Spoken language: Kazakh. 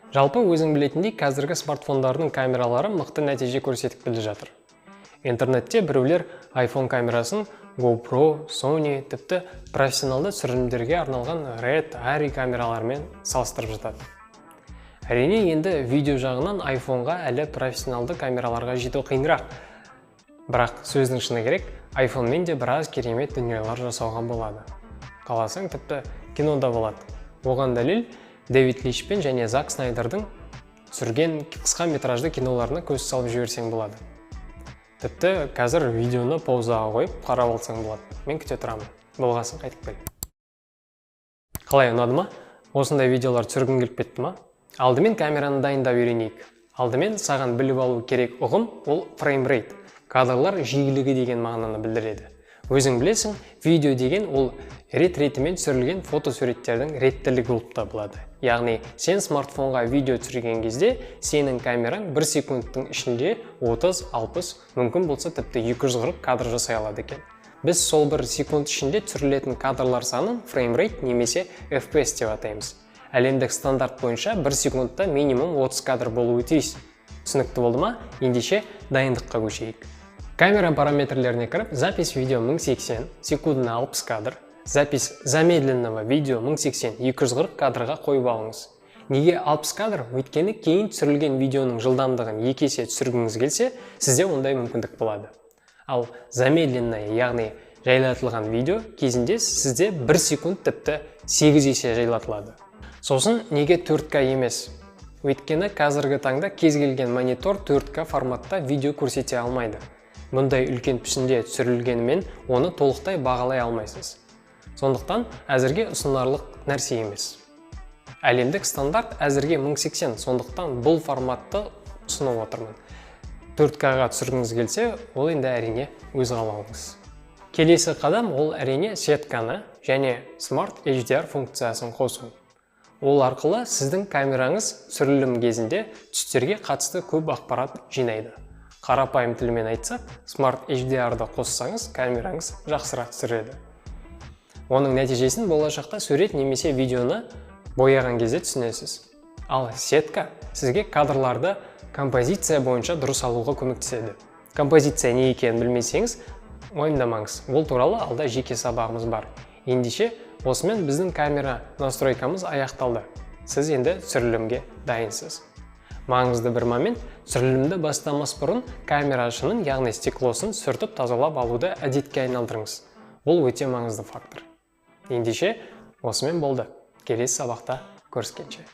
Жалпы өзің білетіндей, қазіргі смартфондардың камералары мықты нәтиже көрсетіп келе жатыр. Интернетте біреулер iPhone камерасын GoPro, Sony, тіпті профессионалды түсірілімдерге арналған Red, Arri камералармен салыстырып жатады. Әрине, енді видео жағынан iPhone-ға әлі профессионалды камераларға жету қиынырақ. Бірақ сөздің шыны керек, iPhone-мен де біраз керемет дүниелер жасауға болады. Қаласаң, тіпті кинода болады. Оған дәлел Дэвид Линчпен және Зак Снайдердің түсірген қысқа метражды киноларына көз салып жіберсең болады. Тіпті қазір видеоны паузаға қойып қарап алсаң болады. Мен күте тұрамын. Болғасын қайтып кел. Қалай, ұнады ма? Осындай видеолар түсіргің келіп кетті ма? Алдымен камераны дайындап үйренейік. Алдымен саған біліп алу керек ұғым ол frame rate. Кадрлар жиілігі деген мағынаны білдіреді. Өзің білесің, видео деген ол рет-ретімен түсірілген фотосуреттердің реттілігі болып табылады. Яғни, сен смартфонға видео түсірген кезде, сенің камераң 1 секундтың ішінде 30-60, мүмкін болса тіпті 240 кадр жасай алады екен. Біз сол 1 секунд ішінде түсірілетін кадрлар санын frame rate немесе FPS деп атаймыз. Әлемдік стандарт бойынша 1 секундта минимум 30 кадр болуы тиіс. Түсінікті болды ма? Ендеше дайындыққа көшейік. Камера параметрлеріне кіріп, запись видео 1080, секундына 60 кадр, запись замедленного видео 1080-240 кадрға қойып алыңыз. Неге 60 кадр? Өйткені кейін түсірілген видеоның жылдамдығын 2 есе түсіргіңіз келсе, сізде ондай мүмкіндік болады. Ал замедленное, яғни жайлатылған видео кезінде сізде 1 секунд тіпті 8 есе жайлатылады. Сосын неге 4К емес? Өйткені қазіргі таңда кез келген монитор 4К форматта видео көрсете алмайды. Мұндай үлкен пішінде түсірілгенімен оны толықтай бағалай алмайсыз. Сондықтан әзірге ұсынарлық нәрсе емес. Әлемдік стандарт әзірге 1080, сондықтан бұл форматты ұсынып отырмын. 4К-ға түсіргіңіз келсе, ол енді әрине өз қалауыңыз. Келесі қадам ол әрине сетканы және Smart HDR функциясын қосу. Ол арқылы сіздің камераңыз түсірілім кезінде түстерге қатысты көп ақпарат жинайды. Қарапайым тілмен айтсақ, Smart HDR-ды қоссаңыз, камераңыз жақсырақ түсіреді. Оның нәтижесін болашақта сурет немесе видеоны бояған кезде түсінесіз. Ал сетка сізге кадрларды композиция бойынша дұрыс алуға көмектеседі. Композиция не екенін білмесеңіз, уайымдамаңыз. Ол туралы алда жеке сабағымыз бар. Ендеше, осымен біздің камера настройкамыз аяқталды. Сіз енді түсірілімге дайынсыз. Маңызды бір момент, түсірілімді бастамас бұрын камера шынын, яғни стеклосын сүртіп тазалап алуды әдетке айналдырыңыз. Ол өте маңызды фактор. Ендеше, осымен болды. Келесі сабақта көріскенше.